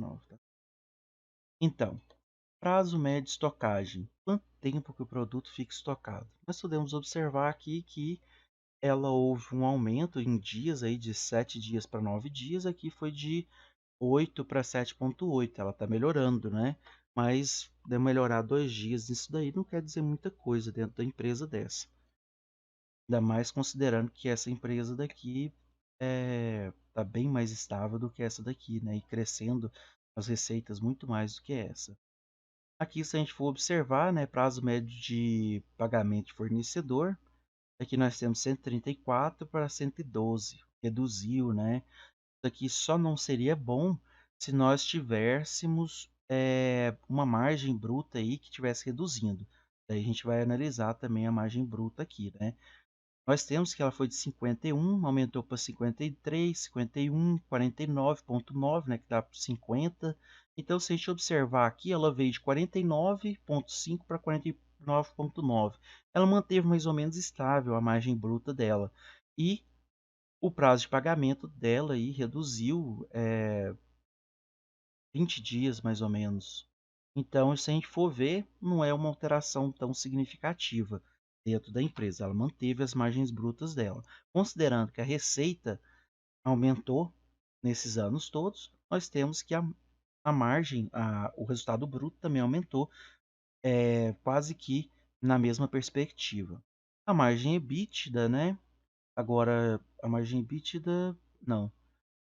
9, tá? Então, prazo médio de estocagem. Quanto tempo que o produto fica estocado? Nós podemos observar aqui que ela houve um aumento em dias aí de 7 dias para 9 dias, aqui foi de 8 para 7,8. Ela está melhorando, né? Mas de melhorar 2 dias nisso daí não quer dizer muita coisa dentro da empresa dessa. Ainda mais considerando que essa empresa daqui tá bem mais estável do que essa daqui, né? E crescendo as receitas muito mais do que essa. Aqui, se a gente for observar, né, prazo médio de pagamento de fornecedor, aqui nós temos 134 para 112, reduziu, né? Isso aqui só não seria bom se nós tivéssemos uma margem bruta aí que estivesse reduzindo. Daí a gente vai analisar também a margem bruta aqui, né? Nós temos que ela foi de 51, aumentou para 53, 51, 49,9, né, que dá 50. Então, se a gente observar aqui, ela veio de 49,5 para 49,9. Ela manteve mais ou menos estável a margem bruta dela. E o prazo de pagamento dela aí reduziu 20 dias mais ou menos. Então, se a gente for ver, não é uma alteração tão significativa dentro da empresa. Ela manteve as margens brutas dela. Considerando que a receita aumentou nesses anos todos, nós temos que a margem, o resultado bruto também aumentou, quase que na mesma perspectiva. A margem EBITDA, né? Agora, a margem EBITDA, não.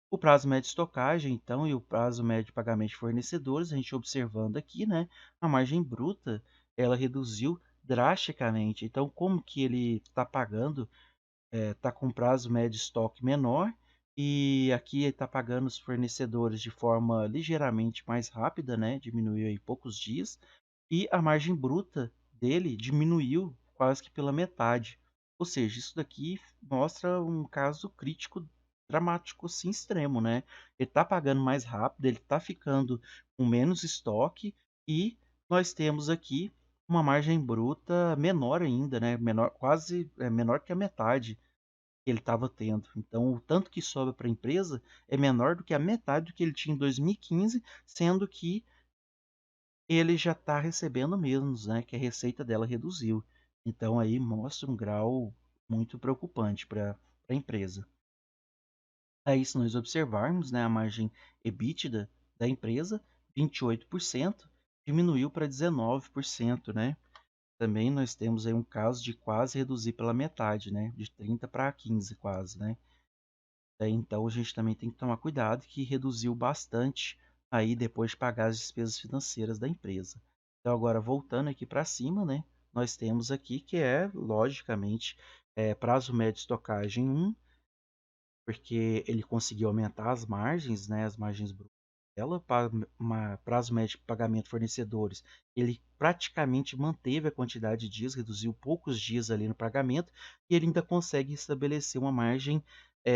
O prazo médio de estocagem, então, e o prazo médio de pagamento de fornecedores, a gente observando aqui, né, a margem bruta, ela reduziu drasticamente. Então, como que ele está pagando, está com prazo médio de estoque menor, e aqui ele está pagando os fornecedores de forma ligeiramente mais rápida, né, diminuiu aí poucos dias, e a margem bruta dele diminuiu quase que pela metade. Ou seja, isso daqui mostra um caso crítico dramático, assim, extremo, né? Ele está pagando mais rápido, ele está ficando com menos estoque e nós temos aqui uma margem bruta menor ainda, né? Menor, quase menor que a metade que ele estava tendo. Então, o tanto que sobra para a empresa é menor do que a metade do que ele tinha em 2015, sendo que ele já está recebendo menos, né? Que a receita dela reduziu. Então, aí mostra um grau muito preocupante para a empresa. Aí, se nós observarmos, né, a margem EBITDA da empresa, 28%, diminuiu para 19%, né? Também nós temos aí um caso de quase reduzir pela metade, né? De 30 para 15 quase, né? Então a gente também tem que tomar cuidado que reduziu bastante aí depois de pagar as despesas financeiras da empresa. Então agora voltando aqui para cima, né? Nós temos aqui que é, logicamente, prazo médio de estocagem 1, porque ele conseguiu aumentar as margens, né, as margens brutas dela, para prazo médio de pagamento de fornecedores. Ele praticamente manteve a quantidade de dias, reduziu poucos dias ali no pagamento, e ele ainda consegue estabelecer uma margem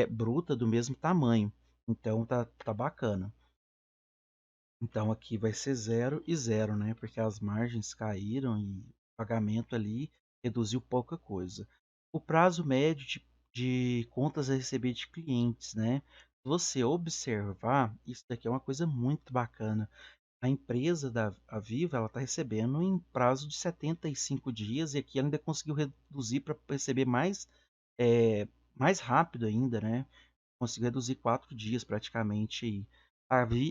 bruta do mesmo tamanho. Então tá bacana. Então aqui vai ser 0 e 0, né? Porque as margens caíram e o pagamento ali reduziu pouca coisa. O prazo médio de contas a receber de clientes, né? Se você observar, isso daqui é uma coisa muito bacana. A empresa da Viva, ela está recebendo em prazo de 75 dias e aqui ela ainda conseguiu reduzir para receber é, mais rápido ainda, né? Conseguiu reduzir 4 dias praticamente aí.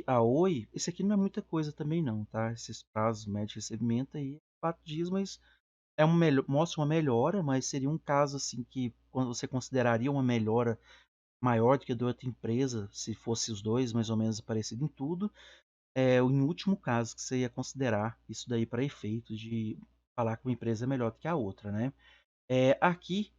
A Oi, esse aqui não é muita coisa também não, tá? Esses prazos médio de recebimento aí, 4 dias, mas mostra uma melhora, mas seria um caso assim que quando você consideraria uma melhora maior do que a da outra empresa, se fosse os dois mais ou menos parecido em tudo, em último caso que você ia considerar isso daí para efeito de falar que uma empresa é melhor do que a outra, né? Aqui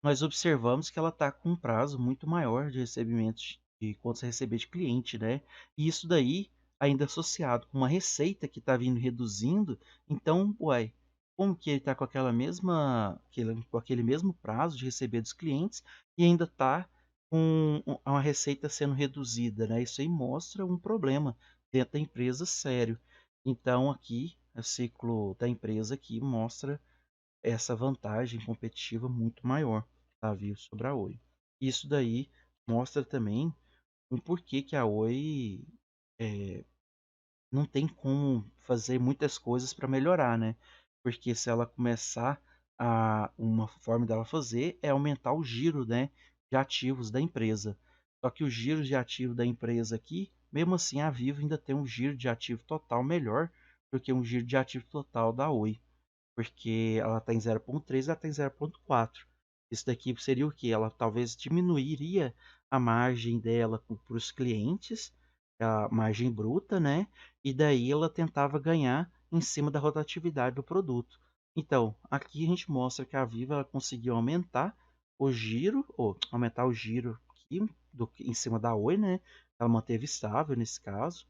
nós observamos que ela está com um prazo muito maior de recebimento de contas a receber de cliente, né? E isso daí, ainda associado com uma receita que está vindo reduzindo, então, uai, como que ele está com com aquele mesmo prazo de receber dos clientes e ainda está com uma receita sendo reduzida, né? Isso aí mostra um problema dentro da empresa sério. Então, aqui, o ciclo da empresa aqui mostra essa vantagem competitiva muito maior da Vivo sobre a Oi. Isso daí mostra também um porquê que a Oi não tem como fazer muitas coisas para melhorar, né? Porque se ela começar uma forma dela fazer é aumentar o giro, né, de ativos da empresa. Só que o giro de ativo da empresa aqui, mesmo assim, a Vivo ainda tem um giro de ativo total melhor do que um giro de ativo total da Oi, porque ela está em 0,3, ela está em 0,4. Isso daqui seria o que? Ela talvez diminuiria a margem dela para os clientes, a margem bruta, né? E daí ela tentava ganhar em cima da rotatividade do produto. Então, aqui a gente mostra que a Viva ela conseguiu aumentar o giro, ou aumentar o giro aqui em cima da Oi, né? Ela manteve estável nesse caso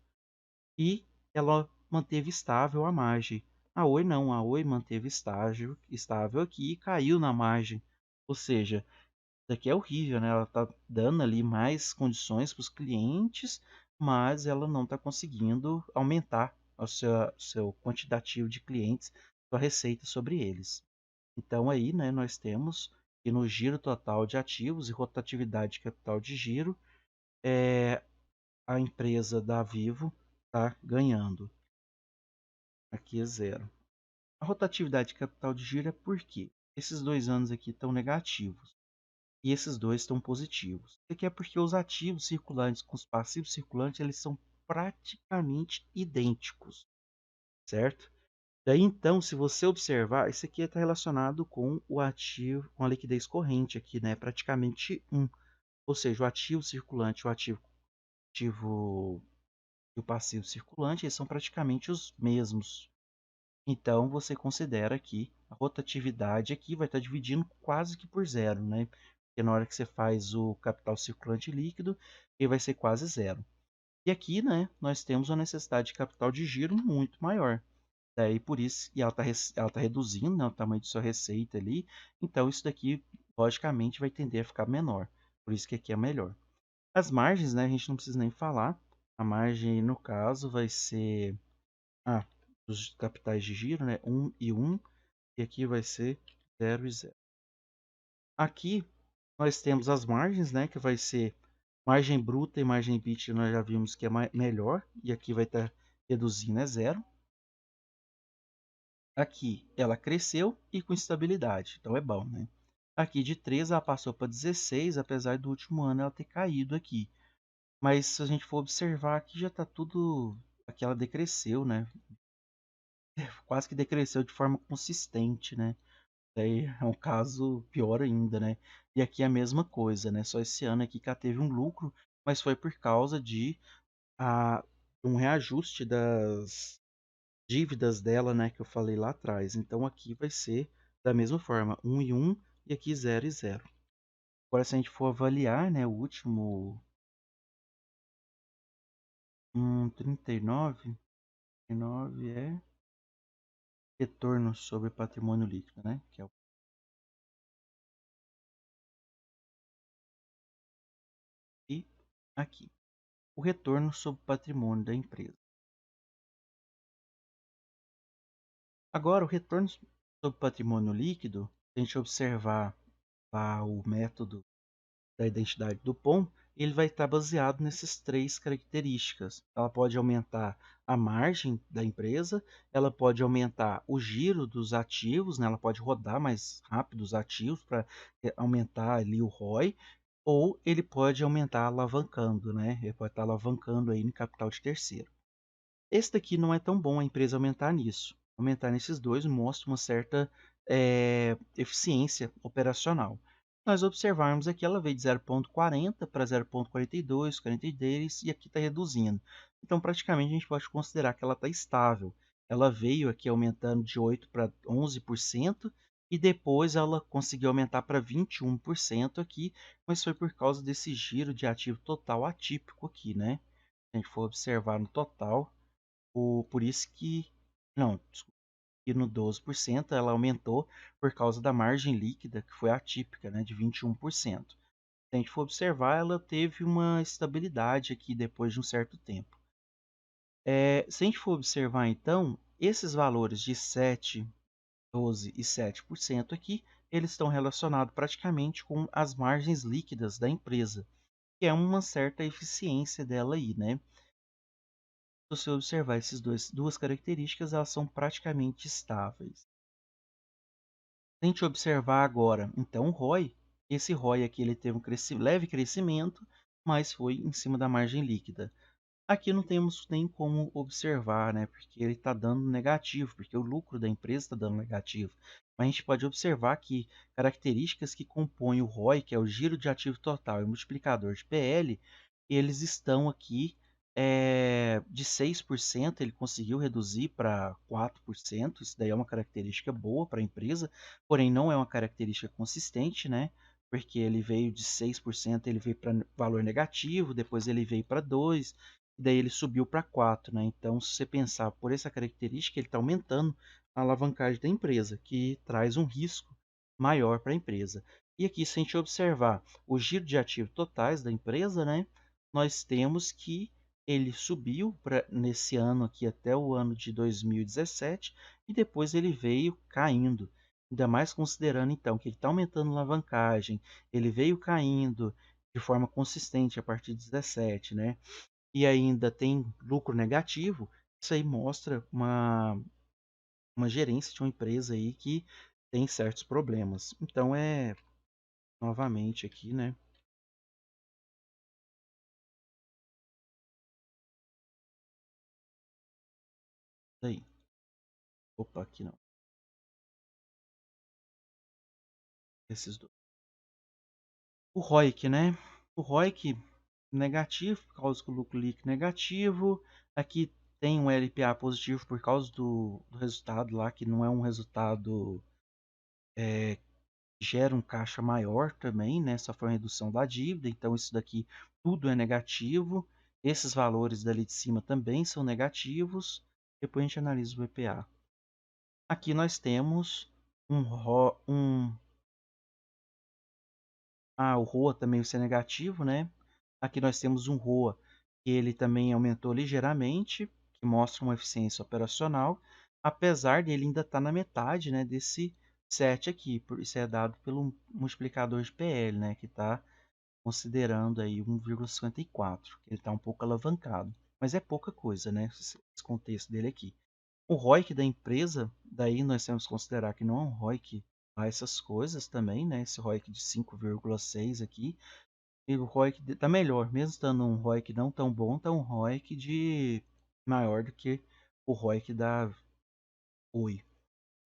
e ela manteve estável a margem. A Oi não, a Oi manteve estável aqui e caiu na margem. Ou seja, isso aqui é horrível, né? Ela está dando ali mais condições para os clientes, mas ela não está conseguindo aumentar o seu quantitativo de clientes, sua receita sobre eles. Então aí, né, nós temos que no giro total de ativos e rotatividade de capital de giro, a empresa da Vivo está ganhando. Aqui é zero. A rotatividade de capital de giro é por quê? Esses 2 anos aqui estão negativos e esses dois estão positivos. Isso aqui é porque os ativos circulantes com os passivos circulantes eles são praticamente idênticos, certo? Daí então, se você observar, isso aqui está relacionado com o ativo, com a liquidez corrente aqui, né? Praticamente um. Ou seja, o ativo circulante, ativo e o passivo circulante, eles são praticamente os mesmos. Então, você considera que a rotatividade aqui vai estar dividindo quase que por zero, né? Porque na hora que você faz o capital circulante líquido, ele vai ser quase zero. E aqui, né, nós temos uma necessidade de capital de giro muito maior. Daí, por isso, e ela tá reduzindo, né, o tamanho de sua receita ali. Então, isso daqui, logicamente, vai tender a ficar menor. Por isso que aqui é melhor. As margens, né, a gente não precisa nem falar. A margem, no caso, vai ser dos capitais de giro, né, 1 e 1. E aqui vai ser 0 e 0. Aqui nós temos as margens, né, que vai ser margem bruta e margem bit, nós já vimos que é melhor, e aqui vai estar reduzindo é zero. Aqui ela cresceu e com estabilidade, então é bom, né? Aqui de 13 ela passou para 16, apesar do último ano ela ter caído aqui. Mas se a gente for observar aqui já está tudo, aqui ela decresceu, né? Quase que decresceu de forma consistente, né? Daí é um caso pior ainda, né? E aqui é a mesma coisa, né? Só esse ano aqui que ela teve um lucro, mas foi por causa de um reajuste das dívidas dela, né? Que eu falei lá atrás. Então aqui vai ser da mesma forma, 1 e 1 e aqui 0 e 0. Agora se a gente for avaliar, né? O último 39, 39 é retorno sobre patrimônio líquido, né? Que é o e aqui. O retorno sobre patrimônio da empresa. Agora, o retorno sobre patrimônio líquido, se a gente observar lá o método da identidade do POM, ele vai estar baseado nessas três características. Ela pode aumentar a margem da empresa, ela pode aumentar o giro dos ativos, né? Ela pode rodar mais rápido os ativos para aumentar ali o ROI, ou ele pode aumentar alavancando, né? Ele pode estar alavancando aí no capital de terceiro. Esse daqui não é tão bom a empresa aumentar nisso. Aumentar nesses dois mostra uma certa eficiência operacional. Nós observarmos aqui, ela veio de 0,40 para 0,42, 43 e aqui está reduzindo. Então, praticamente, a gente pode considerar que ela está estável. Ela veio aqui aumentando de 8% para 11% e depois ela conseguiu aumentar para 21% aqui, mas foi por causa desse giro de ativo total atípico aqui, né? Se a gente for observar no total, por isso que, não, desculpa, que no 12% ela aumentou por causa da margem líquida, que foi atípica, né, de 21%. Se a gente for observar, ela teve uma estabilidade aqui depois de um certo tempo. Se a gente for observar, então, esses valores de 7, 12 e 7% aqui, eles estão relacionados praticamente com as margens líquidas da empresa, que é uma certa eficiência dela aí, né? Se você observar essas duas características, elas são praticamente estáveis. Se a gente observar agora, então, o ROI, esse ROI aqui ele teve um leve crescimento, mas foi em cima da margem líquida. Aqui não temos nem como observar, né? Porque ele está dando negativo, porque o lucro da empresa está dando negativo. Mas a gente pode observar que características que compõem o ROI, que é o giro de ativo total e o multiplicador de PL, eles estão aqui de 6%, ele conseguiu reduzir para 4%. Isso daí é uma característica boa para a empresa, porém não é uma característica consistente, né? Porque ele veio de 6%, ele veio para valor negativo, depois ele veio para 2%, e daí ele subiu para 4, né? Então, se você pensar por essa característica, ele está aumentando a alavancagem da empresa, que traz um risco maior para a empresa. E aqui, se a gente observar o giro de ativos totais da empresa, né? Nós temos que ele subiu nesse ano aqui até o ano de 2017 e depois ele veio caindo. Ainda mais considerando então que ele está aumentando a alavancagem, ele veio caindo de forma consistente a partir de 17, né? E ainda tem lucro negativo, isso aí mostra uma gerência de uma empresa aí que tem certos problemas. Então novamente aqui, né? Daí. Opa, aqui não. Esses dois. O ROIC, né? O ROIC negativo, por causa do lucro líquido negativo. Aqui tem um LPA positivo por causa do resultado lá, que não é um resultado que gera um caixa maior também, né? Só foi uma redução da dívida, então isso daqui tudo é negativo. Esses valores dali de cima também são negativos. Depois a gente analisa o VPA. Aqui nós temos o ROA também vai ser negativo, né? Aqui nós temos um ROA que ele também aumentou ligeiramente, que mostra uma eficiência operacional, apesar de ele ainda estar na metade, né, desse 7 aqui. Isso é dado pelo multiplicador de PL, né, que está considerando aí 1,54. Ele está um pouco alavancado, mas é pouca coisa, né, esse contexto dele aqui. O ROIC da empresa, daí nós temos que considerar que não é um ROIC a essas coisas também, né? Esse ROIC de 5,6 aqui, e o ROIC está melhor, mesmo estando um ROIC não tão bom, está um ROIC de maior do que o ROIC da Oi.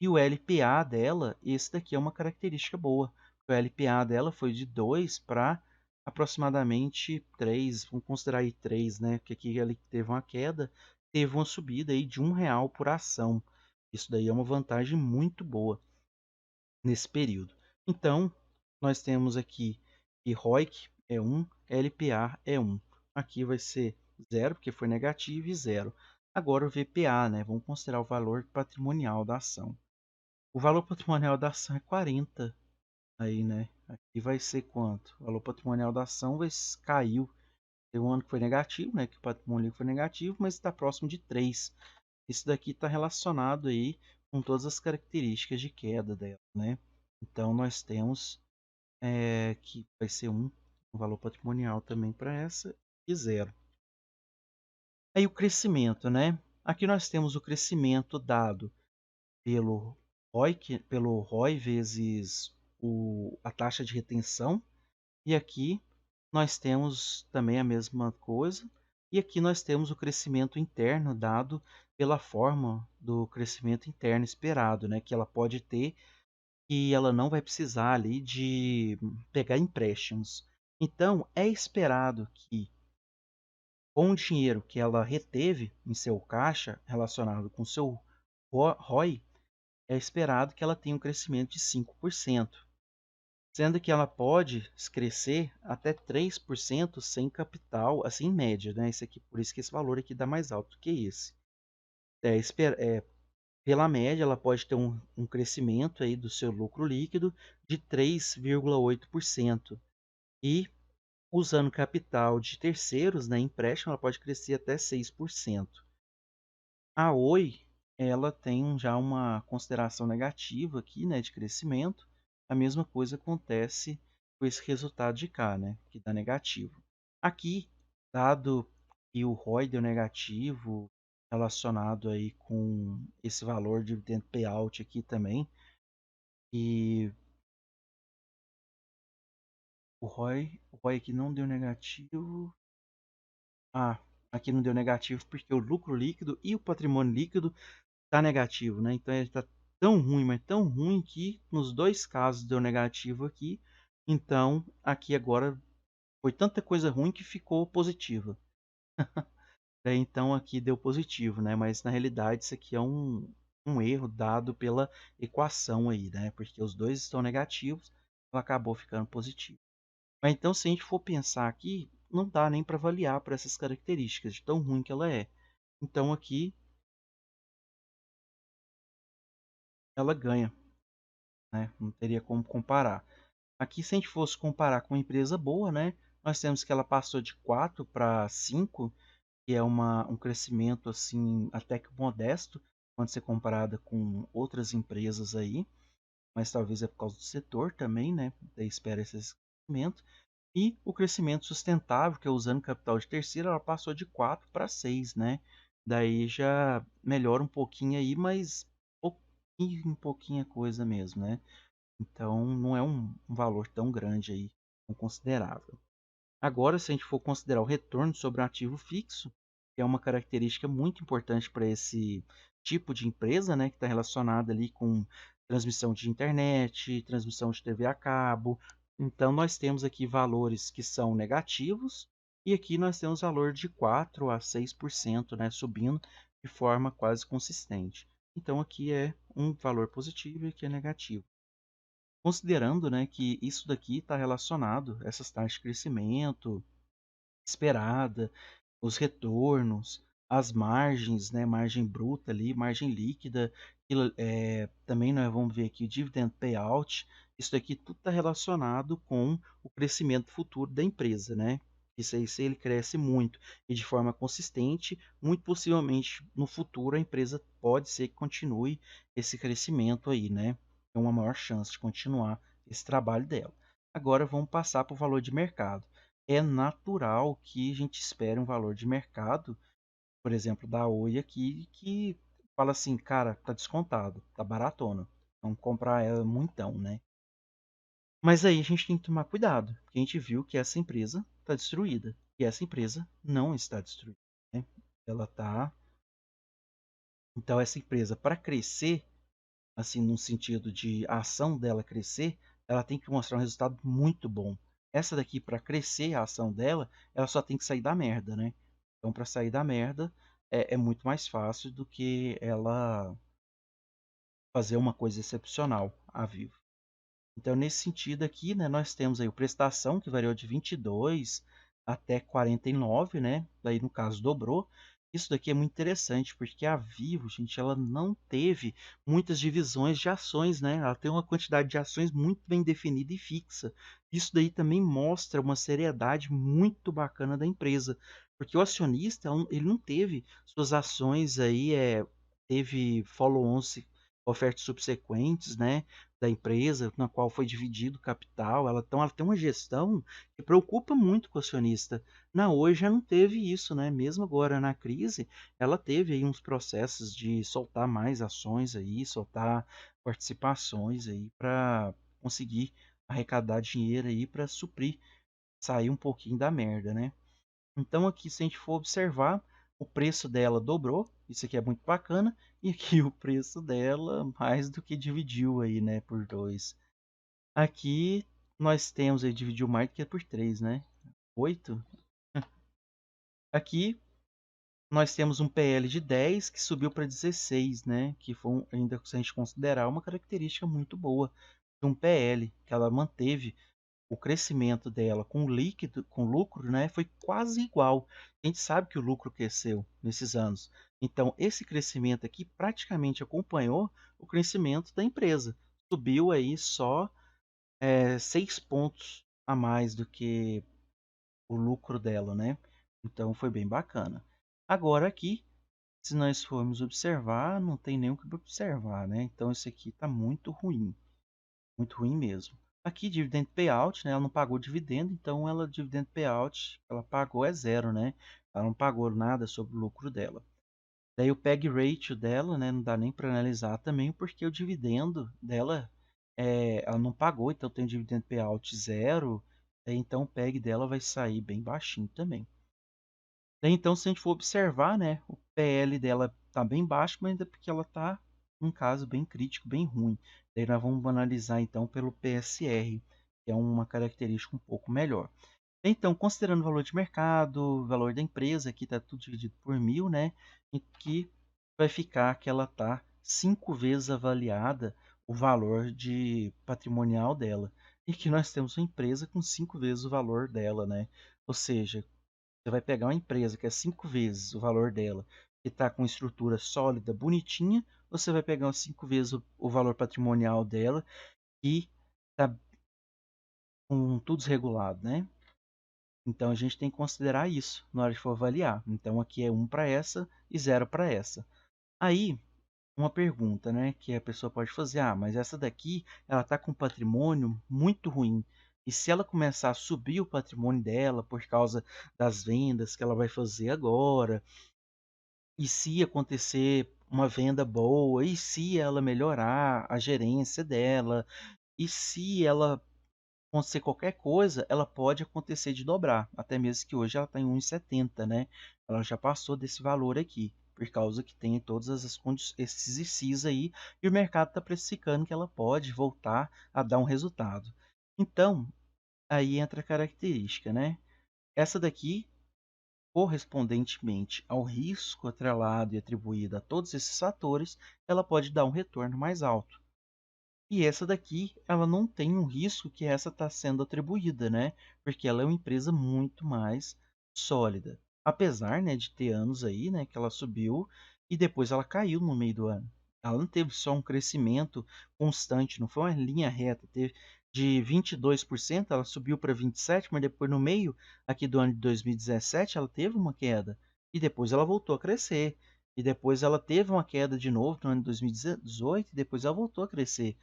E o LPA dela, esse daqui é uma característica boa. O LPA dela foi de 2 para aproximadamente 3, vamos considerar aí 3, né? Porque aqui ele teve uma queda, teve uma subida aí de R$ 1 por ação. Isso daí é uma vantagem muito boa nesse período. Então, nós temos aqui que ROIC é 1, LPA é 1. Aqui vai ser 0, porque foi negativo, e 0. Agora o VPA, né? Vamos considerar o valor patrimonial da ação. O valor patrimonial da ação é 40. Aí, né? Aqui vai ser quanto? O valor patrimonial da ação caiu. Teve um ano que foi negativo, né? Que o patrimônio foi negativo, mas está próximo de 3. Isso daqui está relacionado aí com todas as características de queda dela, né? Então nós temos que vai ser um valor patrimonial também para essa e 0. Aí o crescimento, né? Aqui nós temos o crescimento dado pelo pelo ROI vezes a taxa de retenção. E aqui nós temos também a mesma coisa. E aqui nós temos o crescimento interno dado pela forma do crescimento interno esperado, né? Que ela pode ter e ela não vai precisar ali de pegar empréstimos. Então, é esperado que com o dinheiro que ela reteve em seu caixa relacionado com seu ROI, é esperado que ela tenha um crescimento de 5%, sendo que ela pode crescer até 3% sem capital, assim em média, né? Esse aqui, por isso que esse valor aqui dá mais alto que esse. Pela média, ela pode ter um crescimento aí do seu lucro líquido de 3,8%. E usando capital de terceiros, né, empréstimo, ela pode crescer até 6%. A Oi, ela tem já uma consideração negativa aqui, né, de crescimento. A mesma coisa acontece com esse resultado de cá, né, que dá negativo. Aqui, dado e o ROI deu negativo relacionado aí com esse valor de dividend payout aqui também. E o ROI aqui não deu negativo. Ah, aqui não deu negativo porque o lucro líquido e o patrimônio líquido tá negativo, né? Então ele tá tão ruim, mas tão ruim que nos dois casos deu negativo aqui. Então aqui agora foi tanta coisa ruim que ficou positiva. Então aqui deu positivo, né? Mas na realidade isso aqui é um erro dado pela equação aí, né? Porque os dois estão negativos, ela acabou ficando positivo. Mas então se a gente for pensar aqui, não dá nem para avaliar por essas características de tão ruim que ela é. Então aqui ela ganha, né? Não teria como comparar. Aqui se a gente fosse comparar com uma empresa boa, né? Nós temos que ela passou de 4 para 5, que é um crescimento assim até que modesto quando ser comparada com outras empresas aí, mas talvez é por causa do setor também, né? Daí espera esse crescimento. E o crescimento sustentável, que é usando capital de terceiro, ela passou de 4 para 6, né? Daí já melhora um pouquinho aí, mas pouquinha coisa mesmo, né? Então não é um valor tão grande aí, tão considerável. Agora, se a gente for considerar o retorno sobre um ativo fixo, que é uma característica muito importante para esse tipo de empresa, né, que está relacionada ali com transmissão de internet, transmissão de TV a cabo. Então, nós temos aqui valores que são negativos e aqui nós temos valor de 4 a 6%, né, subindo de forma quase consistente. Então, aqui é um valor positivo e aqui é negativo. Considerando, né, que isso daqui está relacionado a essas taxas de crescimento esperada, os retornos, as margens, né, margem bruta ali, margem líquida, também nós vamos ver aqui o dividend payout, isso daqui tudo está relacionado com o crescimento futuro da empresa, né? Isso aí, se ele cresce muito e de forma consistente, muito possivelmente no futuro a empresa pode ser que continue esse crescimento aí, né? Tem uma maior chance de continuar esse trabalho dela. Agora vamos passar para o valor de mercado. É natural que a gente espere um valor de mercado, por exemplo, da Oi aqui, que fala assim, cara, tá descontado, tá baratona. Vamos comprar ela muitão, né? Mas aí a gente tem que tomar cuidado, porque a gente viu que essa empresa está destruída. E essa empresa não está destruída, né? Ela tá. Então essa empresa, para crescer, assim, no sentido de a ação dela crescer, ela tem que mostrar um resultado muito bom. Essa daqui, para crescer a ação dela, ela só tem que sair da merda, né? Então, para sair da merda, é muito mais fácil do que ela fazer uma coisa excepcional a vivo. Então, nesse sentido aqui, né, nós temos aí o prestação, que variou de 22 até 49, né? Daí, no caso, dobrou. Isso daqui é muito interessante, porque a Vivo, gente, ela não teve muitas divisões de ações, né? Ela tem uma quantidade de ações muito bem definida e fixa. Isso daí também mostra uma seriedade muito bacana da empresa, porque o acionista, ele não teve suas ações aí, teve follow-ons, ofertas subsequentes, né? Da empresa, na qual foi dividido o capital. Então, ela tem uma gestão que preocupa muito com o acionista. Na Oi já não teve isso, né? Mesmo agora na crise, ela teve aí uns processos de soltar mais ações aí, soltar participações aí para conseguir arrecadar dinheiro aí para suprir, sair um pouquinho da merda, né? Então aqui, se a gente for observar, o preço dela dobrou, isso aqui é muito bacana, e aqui o preço dela mais do que dividiu aí, né, por 2. Aqui nós temos aí, dividiu mais do que por 3, né? 8. Aqui nós temos um PL de 10 que subiu para 16, né? Que foi ainda, se a gente considerar, uma característica muito boa de um PL, que ela manteve o crescimento dela com líquido, com lucro, né, foi quase igual. A gente sabe que o lucro cresceu nesses anos. Então, esse crescimento aqui praticamente acompanhou o crescimento da empresa. Subiu aí só 6 pontos a mais do que o lucro dela, né? Então, foi bem bacana. Agora aqui, se nós formos observar, não tem nem o que observar, né? Então, esse aqui está muito ruim mesmo. Aqui, dividend payout, né? Ela não pagou dividendo, então ela dividend payout, ela pagou é zero, né? ela não pagou nada sobre o lucro dela. Daí o PEG ratio dela, né, não dá nem para analisar também, porque o dividendo dela, ela não pagou, então tem um dividend payout zero, então o PEG dela vai sair bem baixinho também. Daí, então, se a gente for observar, né, o PL dela está bem baixo, mas ainda porque ela está num caso bem crítico, bem ruim. Daí nós vamos analisar então pelo PSR, que é uma característica um pouco melhor. Então, considerando o valor de mercado, o valor da empresa, aqui está tudo dividido por 1000, né? Em que vai ficar que ela está 5 vezes avaliada o valor de patrimonial dela. E que nós temos uma empresa com 5 vezes o valor dela, né? Ou seja, você vai pegar uma empresa que é 5 vezes o valor dela, que está com estrutura sólida, bonitinha, ou você vai pegar 5 vezes o valor patrimonial dela e está com tudo desregulado, né? Então a gente tem que considerar isso na hora de for avaliar. Então aqui é 1 para essa e 0 para essa. Aí, uma pergunta, né, que a pessoa pode fazer: ah, mas essa daqui, ela está com um patrimônio muito ruim. E se ela começar a subir o patrimônio dela por causa das vendas que ela vai fazer agora, e se acontecer uma venda boa, e se ela melhorar a gerência dela, e se ela acontecer qualquer coisa, ela pode acontecer de dobrar. Até mesmo que hoje ela está em 1,70, né? Ela já passou desse valor aqui, por causa que tem todas esses ICs aí, e o mercado está precificando que ela pode voltar a dar um resultado. Então, aí entra a característica, né? Essa daqui, correspondentemente ao risco atrelado e atribuído a todos esses fatores, ela pode dar um retorno mais alto. E essa daqui, ela não tem um risco que essa está sendo atribuída, né? Porque ela é uma empresa muito mais sólida. Apesar, né, de ter anos aí, né, que ela subiu e depois ela caiu no meio do ano. Ela não teve só um crescimento constante, não foi uma linha reta. Teve de 22%, ela subiu para 27%, mas depois no meio aqui do ano de 2017 ela teve uma queda. E depois ela voltou a crescer. E depois ela teve uma queda de novo no ano de 2018 e depois ela voltou a crescer.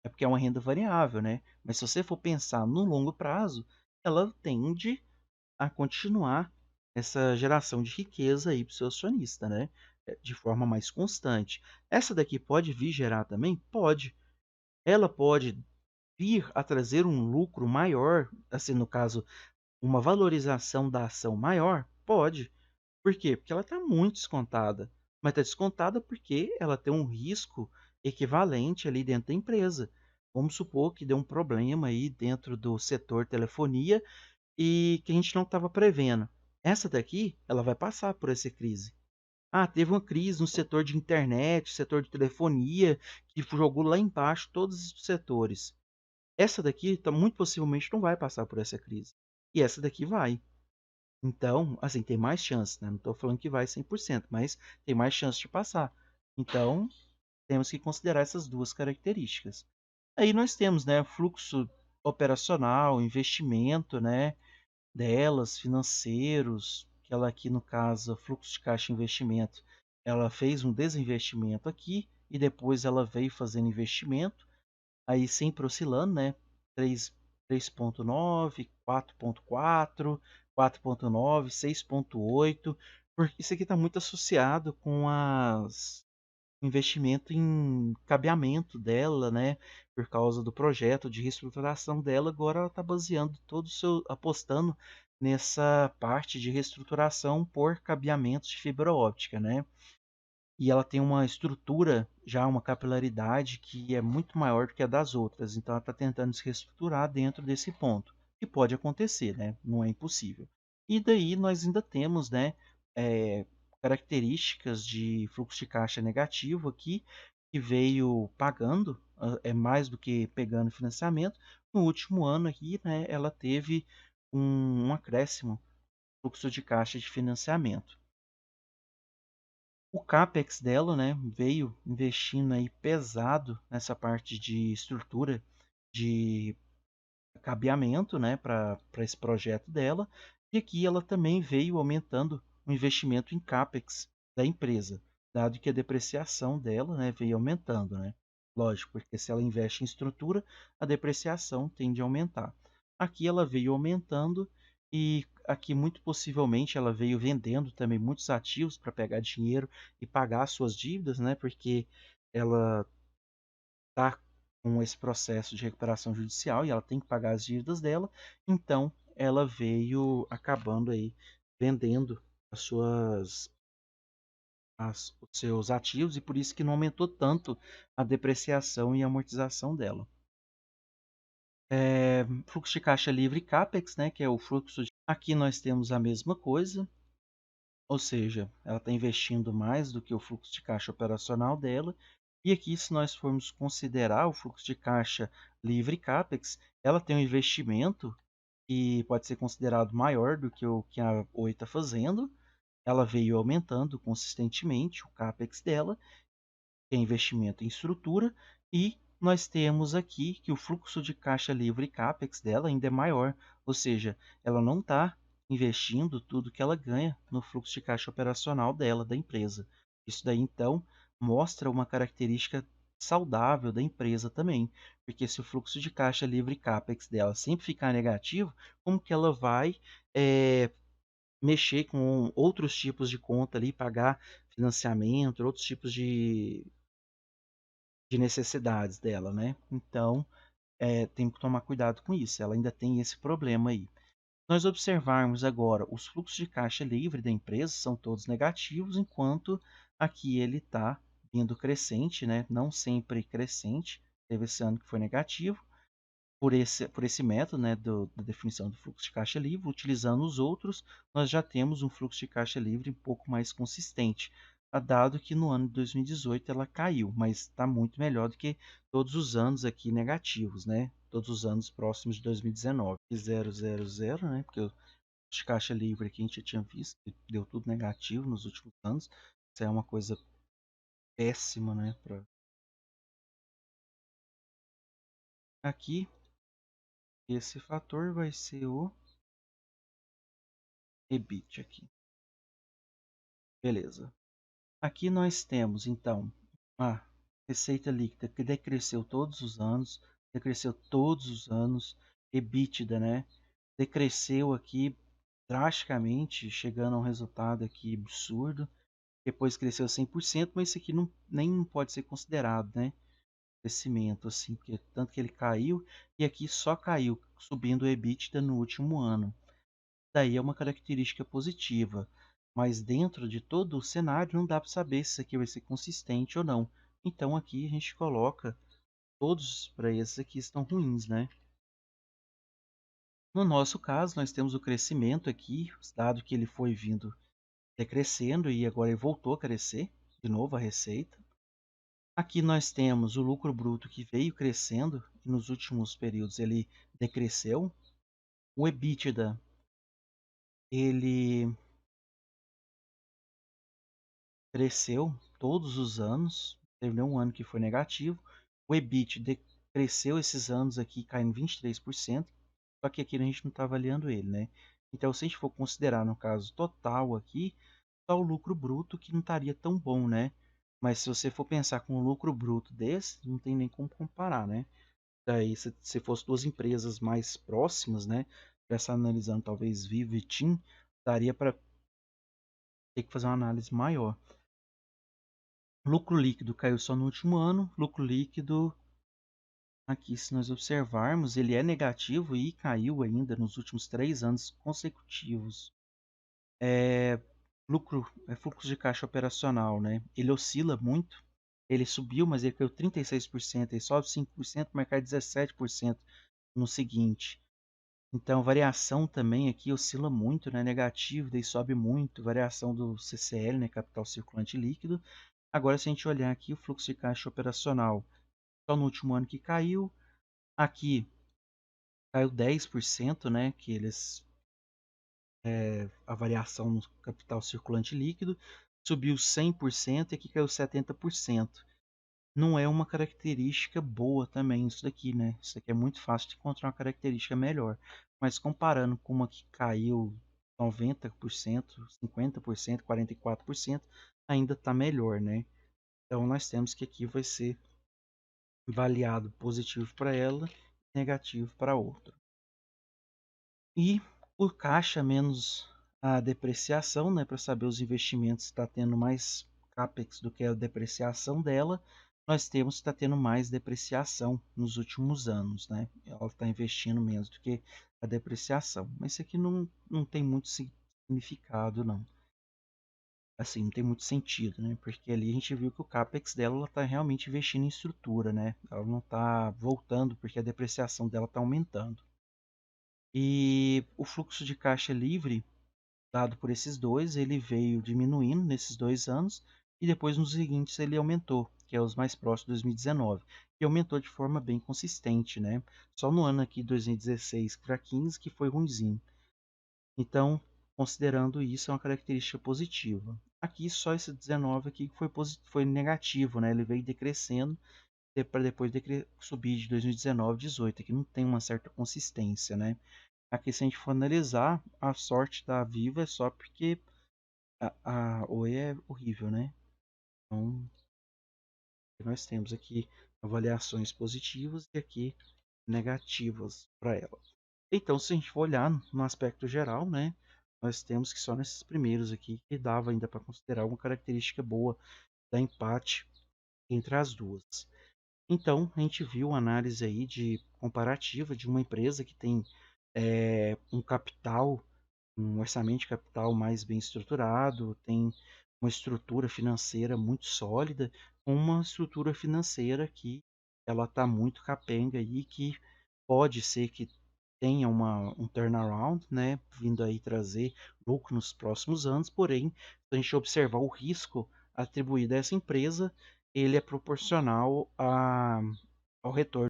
É porque é uma renda variável, né? Mas se você for pensar no longo prazo, ela tende a continuar essa geração de riqueza aí para o seu acionista, né? De forma mais constante. Essa daqui pode vir gerar também? Pode. Ela pode vir a trazer um lucro maior, assim, no caso, uma valorização da ação maior? Pode. Por quê? Porque ela está muito descontada. Mas está descontada porque ela tem um risco equivalente ali dentro da empresa. Vamos supor que deu um problema aí dentro do setor telefonia e que a gente não estava prevendo. Essa daqui, ela vai passar por essa crise. Ah, teve uma crise no setor de internet, setor de telefonia, que jogou lá embaixo todos os setores. Essa daqui, muito possivelmente, não vai passar por essa crise. E essa daqui vai. Então, assim, tem mais chance, né? Não estou falando que vai 100%, mas tem mais chance de passar. Então, temos que considerar essas duas características. Aí nós temos, né, fluxo operacional, investimento, né, delas, financeiros, que ela aqui no caso, fluxo de caixa e investimento, ela fez um desinvestimento aqui e depois ela veio fazendo investimento, aí sempre oscilando, né, 3,9, 4,4, 4,9, 6,8, porque isso aqui está muito associado com as investimento em cabeamento dela, né? Por causa do projeto de reestruturação dela, agora ela está baseando todo o seu, apostando nessa parte de reestruturação por cabeamentos de fibra óptica, né? E ela tem uma estrutura, já uma capilaridade que é muito maior do que a das outras, então ela está tentando se reestruturar dentro desse ponto, que pode acontecer, né? Não é impossível. E daí nós ainda temos, né? É, características de fluxo de caixa negativo aqui, que veio pagando, é mais do que pegando financiamento. No último ano aqui, né, ela teve um acréscimo fluxo de caixa de financiamento. O CAPEX dela, né, veio investindo aí pesado nessa parte de estrutura de cabeamento, né, para esse projeto dela. E aqui ela também veio aumentando o investimento em CAPEX da empresa, dado que a depreciação dela, né, veio aumentando, né? Lógico, porque se ela investe em estrutura, a depreciação tende a aumentar. Aqui ela veio aumentando E aqui, muito possivelmente, ela veio vendendo também muitos ativos para pegar dinheiro e pagar suas dívidas, né? Porque ela está com esse processo de recuperação judicial e ela tem que pagar as dívidas dela. Então, ela veio acabando aí vendendo as suas os seus ativos e por isso que não aumentou tanto a depreciação e amortização dela. Fluxo de caixa livre e CAPEX, né, que é o fluxo de... Aqui nós temos a mesma coisa, ou seja, ela está investindo mais do que o fluxo de caixa operacional dela. E aqui, se nós formos considerar o fluxo de caixa livre e CAPEX, ela tem um investimento que pode ser considerado maior do que o que a Oi está fazendo. Ela veio aumentando consistentemente o CAPEX dela, que é investimento em estrutura, e nós temos aqui que o fluxo de caixa livre CAPEX dela ainda é maior, ou seja, ela não está investindo tudo que ela ganha no fluxo de caixa operacional dela, da empresa. Isso daí, então, mostra uma característica saudável da empresa também, porque se o fluxo de caixa livre CAPEX dela sempre ficar negativo, como que ela vai mexer com outros tipos de conta ali, pagar financiamento, outros tipos de necessidades dela, né? Então, tem que tomar cuidado com isso. Ela ainda tem esse problema aí. Nós observarmos agora os fluxos de caixa livre da empresa são todos negativos, enquanto aqui ele está vindo crescente, né? Não sempre crescente. Teve esse ano que foi negativo. Por esse método, né, da definição do fluxo de caixa livre, utilizando os outros, nós já temos um fluxo de caixa livre um pouco mais consistente, dado que no ano de 2018 ela caiu, mas está muito melhor do que todos os anos aqui negativos, né? Todos os anos próximos de 2019. 000, né? Porque o fluxo de caixa livre aqui a gente já tinha visto, que deu tudo negativo nos últimos anos. Isso é uma coisa péssima, né? Aqui, esse fator vai ser o EBIT aqui. Beleza. Aqui nós temos, então, a receita líquida que decresceu todos os anos, EBITDA, né? Decresceu aqui drasticamente, chegando a um resultado aqui absurdo. Depois cresceu 100%, mas isso aqui não, nem pode ser considerado, né? Crescimento, assim, porque tanto que ele caiu e aqui só caiu, subindo o EBITDA no último ano. Daí é uma característica positiva, mas dentro de todo o cenário não dá para saber se isso aqui vai ser consistente ou não. Então aqui a gente coloca todos para esses aqui estão ruins, né? No nosso caso, nós temos o crescimento aqui, dado que ele foi vindo decrescendo e agora ele voltou a crescer, de novo a receita. Aqui nós temos o lucro bruto que veio crescendo e nos últimos períodos ele decresceu. O EBITDA, ele cresceu todos os anos, teve nenhum ano que foi negativo. O EBIT cresceu esses anos aqui, caindo 23%, só que aqui a gente não está avaliando ele, né? Então, se a gente for considerar no caso total aqui, só o lucro bruto que não estaria tão bom, né? Mas se você for pensar com um lucro bruto desse, não tem nem como comparar, né? Daí, se fosse duas empresas mais próximas, né? Essa analisando talvez Vivo e TIM, daria para ter que fazer uma análise maior. Lucro líquido caiu só no último ano. Lucro líquido, aqui, se nós observarmos, ele é negativo e caiu ainda nos últimos 3 anos consecutivos. Fluxo de caixa operacional, né? Ele oscila muito. Ele subiu, mas ele caiu 36%. Ele sobe 5%, mas cai 17% no seguinte. Então, variação também aqui oscila muito, né? Negativo, daí sobe muito. Variação do CCL, né? Capital circulante líquido. Agora, se a gente olhar aqui o fluxo de caixa operacional, só no último ano que caiu. Aqui caiu 10%, né? Que eles a variação no capital circulante líquido. Subiu 100% e aqui caiu 70%. Não é uma característica boa também isso daqui, né? Isso aqui é muito fácil de encontrar uma característica melhor. Mas comparando com uma que caiu 90%, 50%, 44%, ainda está melhor, né? Então nós temos que aqui vai ser avaliado positivo para ela, negativo para outra. E por caixa menos a depreciação, né, para saber os investimentos está tendo mais capex do que a depreciação dela, nós temos que está tendo mais depreciação nos últimos anos, né? Ela está investindo menos do que a depreciação, mas isso aqui não tem muito significado, não. Assim, não tem muito sentido, né? Porque ali a gente viu que o capex dela está realmente investindo em estrutura, né? Ela não está voltando porque a depreciação dela está aumentando. E o fluxo de caixa livre dado por esses dois, ele veio diminuindo nesses 2 anos e depois nos seguintes ele aumentou, que é os mais próximos de 2019, e aumentou de forma bem consistente, né? Só no ano aqui 2016 para 15 que foi ruimzinho. Então, considerando isso, é uma característica positiva. Aqui só esse 19 aqui que foi negativo, né? Ele veio decrescendo para depois subir de 2019 a 18, que não tem uma certa consistência, né? Aqui, se a gente for analisar, a sorte da Viva é só porque a Oi é horrível, né? Então, nós temos aqui avaliações positivas e aqui negativas para ela. Então, se a gente for olhar no aspecto geral, né? Nós temos que só nesses primeiros aqui que dava ainda para considerar uma característica boa da empate entre as duas. Então, a gente viu uma análise aí de comparativa de uma empresa que tem um capital, um orçamento de capital mais bem estruturado, tem uma estrutura financeira muito sólida, com uma estrutura financeira que ela está muito capenga aí, que pode ser que tenha um turnaround, né, vindo aí trazer lucro nos próximos anos, porém, se a gente observar o risco atribuído a essa empresa, ele é proporcional ao retorno